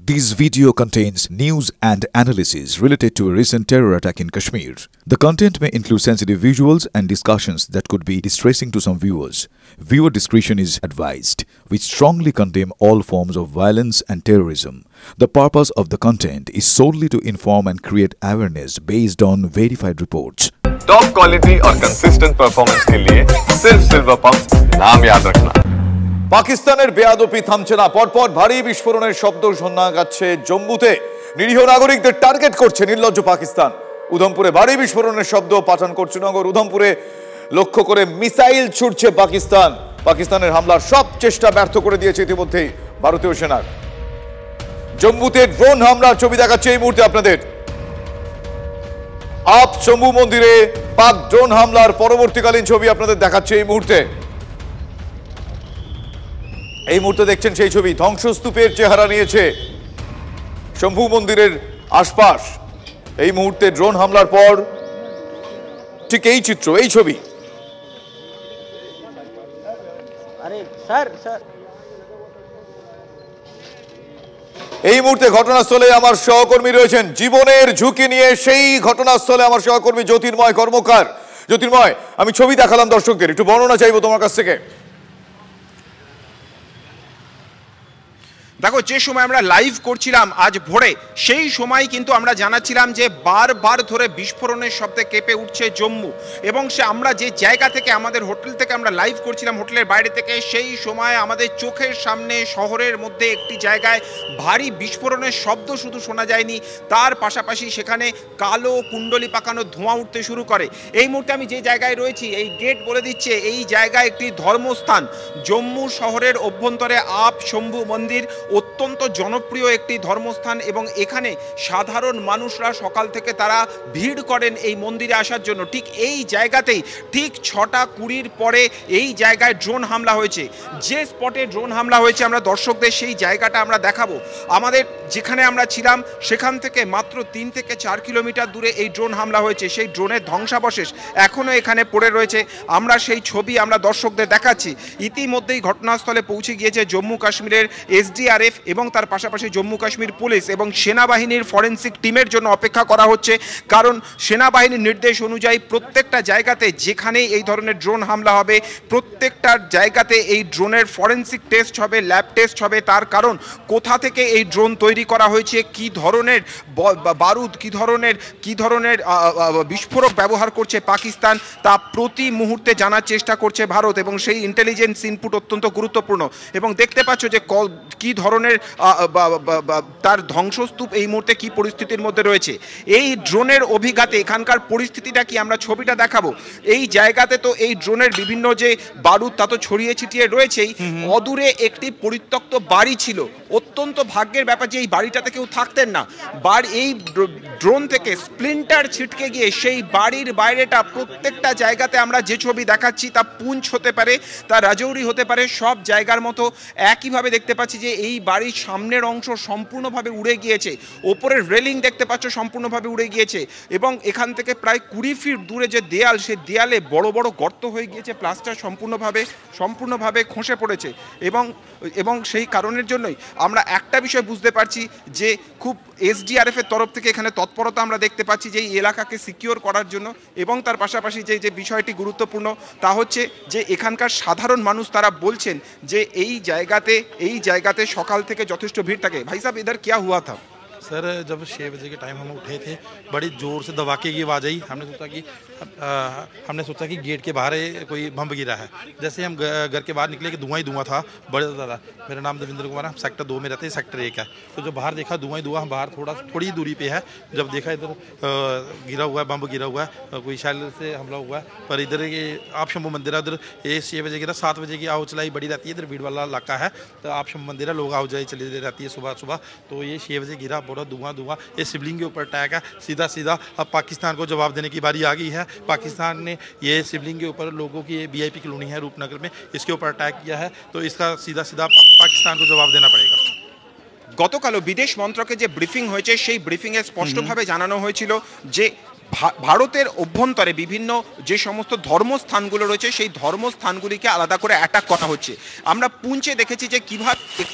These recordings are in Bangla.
This video contains news and analysis related to a recent terror attack in Kashmir. The content may include sensitive visuals and discussions that could be distressing to some viewers. Viewer discretion is advised. We strongly condemn all forms of violence and terrorism. The purpose of the content is solely to inform and create awareness based on verified reports. Top quality और कंसिस्टेंट परफॉर्मेंस के लिए सिर्फ सिल्वर पंप नाम याद रखना। পাকিস্তানের বেয়াদবি থামছে না। পরপর ভারী বিস্ফোরণের শব্দ শোনা যাচ্ছে জম্মুতে। নিরীহ নাগরিকদের টার্গেট করছে নির্লজ্জ পাকিস্তান। উধমপুরে ভারী বিস্ফোরণের শব্দ, পাঠানকোট শ্রীনগর উধমপুরে লক্ষ্য করে মিসাইল ছুটছে পাকিস্তান। পাকিস্তানের হামলার সব চেষ্টা ব্যর্থ করে দিয়েছে ইতিমধ্যেই ভারতীয় সেনার। জম্মুতে ড্রোন হামলার ছবি দেখাচ্ছে এই মুহূর্তে আপনাদের। আপ শম্ভু মন্দিরে পাক ড্রোন হামলার পরবর্তীকালীন ছবি আপনাদের দেখাচ্ছে এই মুহূর্তে। এই মুহূর্তে দেখছেন সেই ছবি। ধ্বংসস্তূপের চেহারা নিয়েছে শম্ভু মন্দিরের আশপাশ। এই মুহূর্তে ড্রোন হামলার পর ঠিক এই চিত্র, এই ছবি। এই মুহূর্তে ঘটনাস্থলে আমার সহকর্মী রয়েছেন। জীবনের ঝুঁকি নিয়ে সেই ঘটনাস্থলে আমার সহকর্মী জ্যোতির্ময় কর্মকার। জ্যোতির্ময়, আমি ছবি দেখালাম দর্শকদের, একটু বর্ণনা চাইবো তোমার কাছ থেকে। দেখো, যে সময় আমরা লাইভ করছিলাম আজ ভোরে, সেই সময় কিন্তু আমরা জানাচ্ছিলাম যে বারবার ধরে বিস্ফোরণের শব্দে কেঁপে উঠছে জম্মু। এবং আমরা যে জায়গা থেকে, আমাদের হোটেল থেকে আমরা লাইভ করছিলাম, হোটেলের বাইরে থেকে, সেই সময় আমাদের চোখের সামনে শহরের মধ্যে একটি জায়গায় ভারী বিস্ফোরণের শব্দ শুধু শোনা যায়নি, তার পাশাপাশি সেখানে কালো কুণ্ডলি পাকানো ধোঁয়া উঠতে শুরু করে। এই মুহূর্তে আমি যে জায়গায় রয়েছি, এই গেট বলে দিচ্ছে এই জায়গায় একটি ধর্মস্থান। জম্মু শহরের অভ্যন্তরে আপ শম্ভু মন্দির অত্যন্ত জনপ্রিয় একটি ধর্মস্থান এবং এখানে সাধারণ মানুষরা সকাল থেকে তারা ভিড় করেন এই মন্দিরে আসার জন্য। ঠিক এই জায়গাতেই ঠিক 6:20 পরে এই জায়গায় ড্রোন হামলা হয়েছে। যে স্পটে ড্রোন হামলা হয়েছে আমরা দর্শকদের সেই জায়গাটা আমরা দেখাবো। আমাদের যেখানে আমরা ছিলাম সেখান থেকে মাত্র 3 থেকে 4 কিলোমিটার দূরে এই ড্রোন হামলা হয়েছে। সেই ড্রোনের ধ্বংসাবশেষ এখনও এখানে পড়ে রয়েছে। আমরা সেই ছবি আমরা দর্শকদের দেখাচ্ছি। ইতিমধ্যেই ঘটনাস্থলে পৌঁছে গিয়েছে জম্মু কাশ্মীরের SDRF এবং তার পাশাপাশি জম্মু কাশ্মীর পুলিশ এবং সেনাবাহিনীর ফরেন্সিক টিমের জন্য অপেক্ষা করা হচ্ছে। কারণ সেনাবাহিনীর নির্দেশ অনুযায়ী প্রত্যেকটা জায়গাতে যেখানে এই ধরনের ড্রোন হামলা হবে, প্রত্যেকটা জায়গাতে এই ড্রোনের ফরেন্সিক টেস্ট হবে, ল্যাব টেস্ট হবে। তার কারণ কোথা থেকে এই ড্রোন তৈরি করা হয়েছে, কি ধরনের বারুদ, কি ধরনের বিস্ফোরক ব্যবহার করছে পাকিস্তান, তা প্রতি মুহূর্তে জানার চেষ্টা করছে ভারত। এবং সেই ইন্টেলিজেন্স ইনপুট অত্যন্ত গুরুত্বপূর্ণ। এবং দেখতে পাচ্ছ যে কি ধরনের তার ধ্বংসস্তূপ এই মুহূর্তে কি পরিস্থিতির মধ্যে রয়েছে। এই ড্রোনের অভিঘাতে এখানকার পরিস্থিতিটা কি আমরা ছবিটা দেখাবো। এই জায়গাতে তো এই ড্রোনের বিভিন্ন যে বারুদ তা তো ছড়িয়ে ছিটিয়ে রয়েছেই। অদূরে একটি পরিত্যক্ত বাড়ি ছিল। অত্যন্ত ভাগ্যের ব্যাপার যে এই বাড়িটাতে কেউ থাকতেন না। এই ড্রোন থেকে স্প্লিন্টার ছিটকে গিয়ে সেই বাড়ির বাইরেটা প্রত্যেকটা জায়গাতে আমরা যে ছবি দেখাচ্ছি তা পুঞ্চ হতে পারে, তা রাজৌরি হতে পারে, সব জায়গার মতো একইভাবে দেখতে পাচ্ছি যে এই বাড়ির সামনের অংশ সম্পূর্ণভাবে উড়ে গিয়েছে। ওপরের রেলিং দেখতে পাচ্ছ সম্পূর্ণভাবে উড়ে গিয়েছে। এবং এখান থেকে প্রায় 20 ফিট দূরে যে দেয়াল, সেই দেয়ালে বড় বড় গর্ত হয়ে গিয়েছে, প্লাস্টার সম্পূর্ণভাবে খসে পড়েছে। এবং সেই কারণের জন্যই আমরা একটা বিষয় বুঝতে পারছি যে খুব SDRF এর তরফ থেকে এখানে তৎপরতা আমরা দেখতে পাচ্ছি যে এই এলাকাকে সিকিউর করার জন্য। এবং তার পাশাপাশি যে বিষয়টি গুরুত্বপূর্ণ তা হচ্ছে যে এখানকার সাধারণ মানুষ তারা বলছেন যে এই জায়গাতে সকাল থেকে যথেষ্ট ভিড় থাকে। ভাই সাহেব, इधर क्या हुआ था? सर, जब 6 बजे के टाइम हम उठे थे, बड़ी ज़ोर से धमाके की आवाज़ आई। हमने सोचा कि गेट के बाहर कोई बम गिरा है। जैसे हम घर के बाहर निकले कि धुआं ही धुआं था, बड़ा ज़्यादा। मेरा नाम देवेंद्र कुमार है, सेक्टर 2 में रहते हैं, सेक्टर 1 है। तो जब बाहर देखा धुआं ही धुआं, हम बाहर थोड़ी दूरी पे है। जब देखा इधर गिरा हुआ है, बम गिरा हुआ है, कोई शैल से हमला हुआ है। पर इधर ये आप शंभू मंदिर है, उधर ये 6 बजे गिरा। 7 बजे की आओ चलाई बड़ी रहती है, इधर भीड़ वाला इलाका है। तो आप शंभू मंदिर है, लोग आओ जाए चली रहती है सुबह। तो ये 6 बजे गिरा, धुआं, ये सिबलिंग के ऊपर अटैक है सीधा। अब पाकिस्तान को जवाब देने की बारी आ गई है। पाकिस्तान ने ये सिबलिंग के ऊपर लोगों की VIP कॉलोनी है रूपनगर में, इसके ऊपर अटैक किया है। तो इसका सीधा पाकिस्तान को जवाब देना पड़ेगा। গতকালও বিদেশ মন্ত্রকে যে ব্রিফিং হয়েছে সেই ব্রিফিংয়ে স্পষ্টভাবে জানানো হয়েছিল যে ভারতের অভ্যন্তরে বিভিন্ন যে সমস্ত ধর্মস্থানগুলো রয়েছে সেই ধর্মস্থানগুলিকে আলাদা করে অ্যাটাক করা হচ্ছে। আমরা পুঞ্চে দেখেছি যে কীভাবে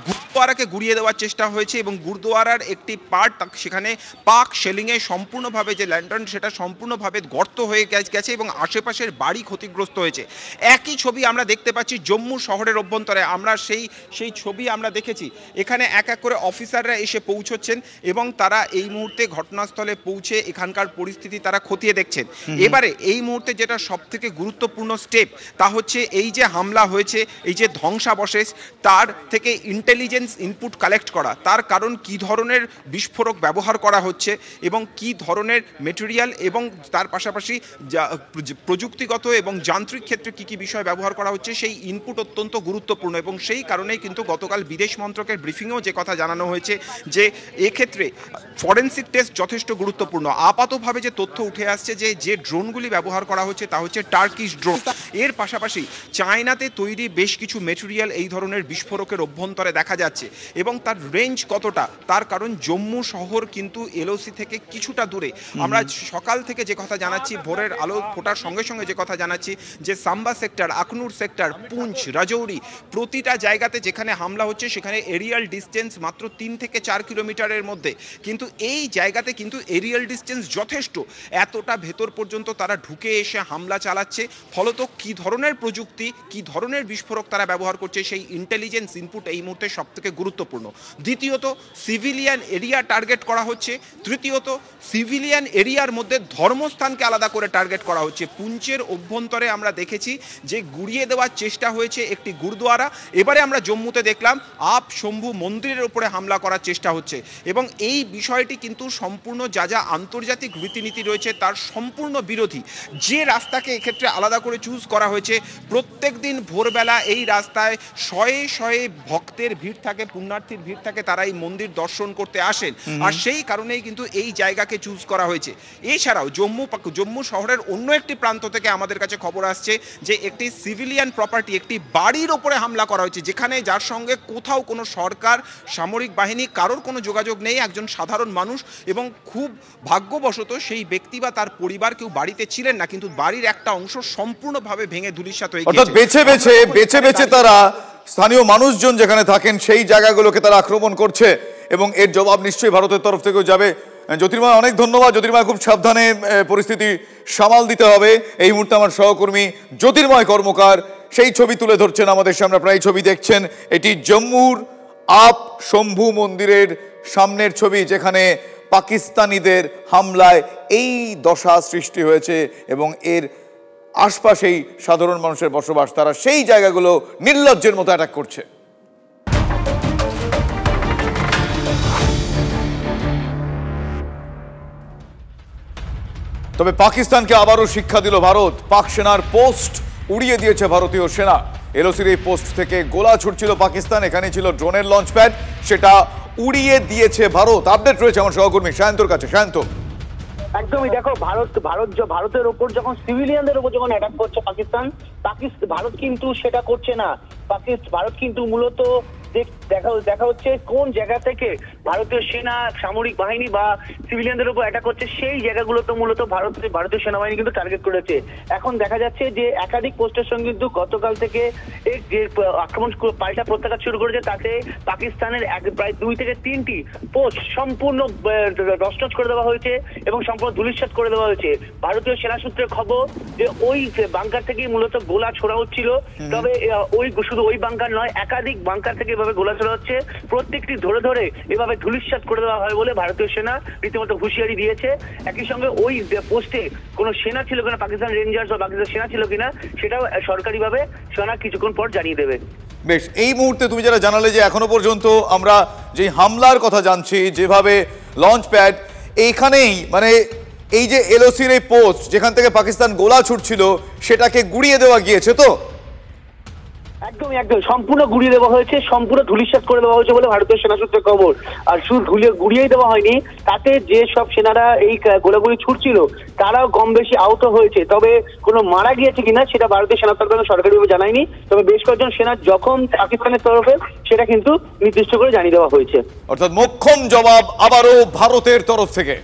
গুরুদুয়ারাকে গুড়িয়ে দেওয়ার চেষ্টা হয়েছে এবং গুরুদুয়ারার একটি পার্ট সেখানে পাক শেলিংয়ে সম্পূর্ণভাবে যে ল্যান্টার্ন সেটা সম্পূর্ণভাবে গর্ত হয়ে গেছে এবং আশেপাশের বাড়ি ক্ষতিগ্রস্ত হয়েছে। একই ছবি আমরা দেখতে পাচ্ছি জম্মু শহরের অভ্যন্তরে। আমরা সেই ছবি আমরা দেখেছি, এখানে এক এক করে অফিসাররা এসে পৌঁছচ্ছেন এবং তারা এই মুহূর্তে ঘটনাস্থলে পৌঁছে এখানকার পরিস্থিতি তারা খতিয়ে দেখছেন। এবারে এই মুহূর্তে যেটা সবথেকে গুরুত্বপূর্ণ স্টেপ তা হচ্ছে এই যে হামলা হয়েছে, এই যে ধ্বংসাবশেষ, তার থেকে ইন্টেলিজেন্স ইনপুট কালেক্ট করা, তার কারণ কি ধরনের বিস্ফোরক ব্যবহার করা হচ্ছে এবং কি ধরনের মেটেরিয়াল এবং তার পাশাপাশি প্রযুক্তিগত এবং যান্ত্রিক ক্ষেত্রে কি কি বিষয় ব্যবহার করা হচ্ছে, সেই ইনপুট অত্যন্ত গুরুত্বপূর্ণ। এবং সেই কারণেই কিন্তু গতকাল বিদেশ মন্ত্রকের ব্রিফিংয়েও যে কথা জানানো হয়েছে যে এক্ষেত্রে ফরেন্সিক টেস্ট যথেষ্ট গুরুত্বপূর্ণ। আপাতভাবে যে তথ্য উঠে আসছে যে ড্রোনগুলি ব্যবহার করা হচ্ছে তা হচ্ছে টার্কিশ ড্রোন। এর পাশাপাশি চায়নাতে তৈরি বেশ কিছু মেটেরিয়াল এই ধরনের বিস্ফোরকের অভ্যন্তরে দেখা যাচ্ছে এবং তার রেঞ্জ কতটা, তার কারণ জম্মু শহর কিন্তু এলওসি থেকে কিছুটা দূরে। আমরা সকাল থেকে যে কথা জানাচ্ছি, ভোরের আলো ফোটার সঙ্গে সঙ্গে যে কথা জানাচ্ছি যে সাম্বা সেক্টর, আখনুর সেক্টর, পুঞ্চ, রাজৌরি, প্রতিটা জায়গাতে যেখানে হামলা হচ্ছে সেখানে এরিয়াল ডিস্টেন্স মাত্র 3 থেকে 4 কিলোমিটারের মধ্যে, কিন্তু এই জায়গাতে কিন্তু এরিয়াল ডিস্টেন্স যথেষ্ট। এতটা ভেতর পর্যন্ত তারা ঢুকে এসে হামলা চালাচ্ছে। ফলত কি ধরনের প্রযুক্তি, কি ধরনের বিস্ফোরক তারা ব্যবহার করছে, সেই ইন্টেলিজেন্স ইনপুট এই মুহূর্তে সবথেকে গুরুত্বপূর্ণ। দ্বিতীয়ত, সিভিলিয়ান এরিয়া টার্গেট করা হচ্ছে। তৃতীয়ত, সিভিলিয়ান এরিয়ার মধ্যে ধর্মস্থানকে আলাদা করে টার্গেট করা হচ্ছে। পুঞ্চের অভ্যন্তরে আমরা দেখেছি যে গুড়িয়ে দেওয়ার চেষ্টা হয়েছে একটি গুরুদুয়ারা। এবারে আমরা জম্মুতে দেখলাম আপ শম্ভু মন্দিরের উপরে হামলা করার চেষ্টা হচ্ছে এবং এই বিষয়টি কিন্তু সম্পূর্ণ যা যা আন্তর্জাতিক রীতিনীতি রয়েছে তার সম্পূর্ণ বিরোধী। যে রাস্তাকে এক্ষেত্রে আলাদা করে চুজ করা হয়েছে, প্রত্যেক দিন ভোরবেলা এই রাস্তায় শয়ে শয়ে ভক্তের ভিড় থাকে, পুণ্যার্থীর ভিড় থাকে, তারা এই মন্দির দর্শন করতে আসেন। আর সেই কারণেই কিন্তু এই জায়গাকে চুজ করা হয়েছে। এছাড়াও জম্মু শহরের অন্য একটি প্রান্ত থেকে আমাদের কাছে খবর আসছে যে একটি সিভিলিয়ান প্রপার্টি, একটি বাড়ির ওপরে হামলা করা হয়েছে, যেখানে যার সঙ্গে কোথাও কোনো সরকার, সামরিক বাহিনী, কারোর কোনো যোগাযোগ নেই, একজন সাধারণ মানুষ। এবং খুব ভাগ্যবশত সেই ব্যক্তি বা তার পরিবার কেউ বাড়িতে ছিলেন না, কিন্তু বাড়ির একটা অংশ সম্পূর্ণভাবে ভেঙে ধূলিসাৎ হয়ে গেছে। বেছে বেছে তারা স্থানীয় মানুষজন যেখানে থাকেন সেই জায়গাগুলোকে তারা আক্রমণ করছে এবং এর জবাব নিশ্চয়ই ভারতের তরফ থেকেও যাবে। জ্যোতির্ময়, অনেক ধন্যবাদ। জ্যোতির্ময়, খুব সাবধানে পরিস্থিতি সামাল দিতে হবে। এই মুহূর্তে আমার সহকর্মী জ্যোতির্ময় কর্মকার সেই ছবি তুলে ধরছেন আমাদের সামনে। প্রায় ছবি দেখছেন, এটি জম্মুর আপ শম্ভু মন্দিরের সামনের ছবি, যেখানে পাকিস্তানিদের হামলায় এই দশা সৃষ্টি হয়েছে এবং এর আশপাশেই সাধারণ মানুষের বসবাস। তারা সেই জায়গাগুলো নির্লজ্জের মতো অ্যাটাক করছে। তবে পাকিস্তানকে আবারও শিক্ষা দিল ভারত। পাক সেনার পোস্ট উড়িয়ে দিয়েছে ভারতীয় সেনা। এলওসির এই পোস্ট থেকে গোলা ছুটছিল পাকিস্তান, এখানে ছিল ড্রোনের লঞ্চ প্যাড, সেটা উড়িয়ে দিয়েছে ভারত। আপডেট রয়েছে আমার সহকর্মী সায়ন্তর কাছে। সায়ন্ত, একদমই দেখো, ভারতের উপর যখন সিভিলিয়ানদের উপর যখন অ্যাটাক করছে পাকিস্তান, ভারত কিন্তু সেটা করছে না। ভারত কিন্তু মূলত দেখা হচ্ছে কোন জায়গা থেকে ভারতীয় সেনা, সামরিক বাহিনী বা সিভিলিয়ানদের উপর অ্যাটাক করছে, সেই জায়গাগুলো তো মূলত ভারতীয় সেনাবাহিনী কিন্তু টার্গেট করেছে। এখন দেখা যাচ্ছে যে একাধিক পোস্টের সঙ্গে কিন্তু গতকাল থেকে যে আক্রমণ পাল্টা প্রত্যাঘাত শুরু করেছে, তাতে পাকিস্তানের প্রায় 2 থেকে 3টি পোস্ট সম্পূর্ণ নষ্ট করে দেওয়া হয়েছে এবং সম্পূর্ণ ধূলিসাৎ করে দেওয়া হয়েছে। ভারতীয় সেনা সূত্রে খবর যে ওই বাংকার থেকেই মূলত গোলা ছোড়া হচ্ছিল। তবে শুধু ওই বাংকার নয়, একাধিক বাংকার থেকে গোলা ছোড়া হচ্ছে, প্রত্যেকটি ধরে ধরে এভাবে ধূলিসাৎ করে দেওয়া হয় বলে ভারতীয় সেনা রীতিমতো হুঁশিয়ারি দিয়েছে। একই সঙ্গে ওই পোস্টে কোনো সেনা ছিল কিনা, পাকিস্তান রেঞ্জার্স বা পাকিস্তান সেনা ছিল কিনা, সেটাও সরকারিভাবে সেনা কিছুক্ষণ পর জানিয়ে দেবে। বেশ, এই মুহূর্তে তুমি যারা জানালে যে এখনো পর্যন্ত আমরা যে হামলার কথা জানছি, যেভাবে লঞ্চ প্যাড এইখানেই, মানে এই যে এলওসির এই পোস্ট যেখান থেকে পাকিস্তান গোলা ছুটছিল, সেটাকে গুড়িয়ে দেওয়া গিয়েছে। তো একদমই সম্পূর্ণ গুড়িয়ে দেওয়া হয়েছে, সম্পূর্ণ ধূলিসাৎ করে দেওয়া হয়েছে বলে ভারতীয় সেনা সূত্রে খবর। আর শুধু গুড়িয়েই দেওয়া হয়নি, তাতে যে সব সেনারা এই গোলাগুলি ছুটছিল তারাও কম বেশি আহত হয়েছে। তবে কোনো মারা গিয়েছে কিনা সেটা ভারতীয় সেনা তরফে সরকারিভাবে জানায়নি। তবে বেশ কয়েকজন সেনা জখম পাকিস্তানের তরফে, সেটা কিন্তু নির্দিষ্ট করে জানিয়ে দেওয়া হয়েছে। অর্থাৎ মোক্ষম জবাব আবারও ভারতের তরফ থেকে।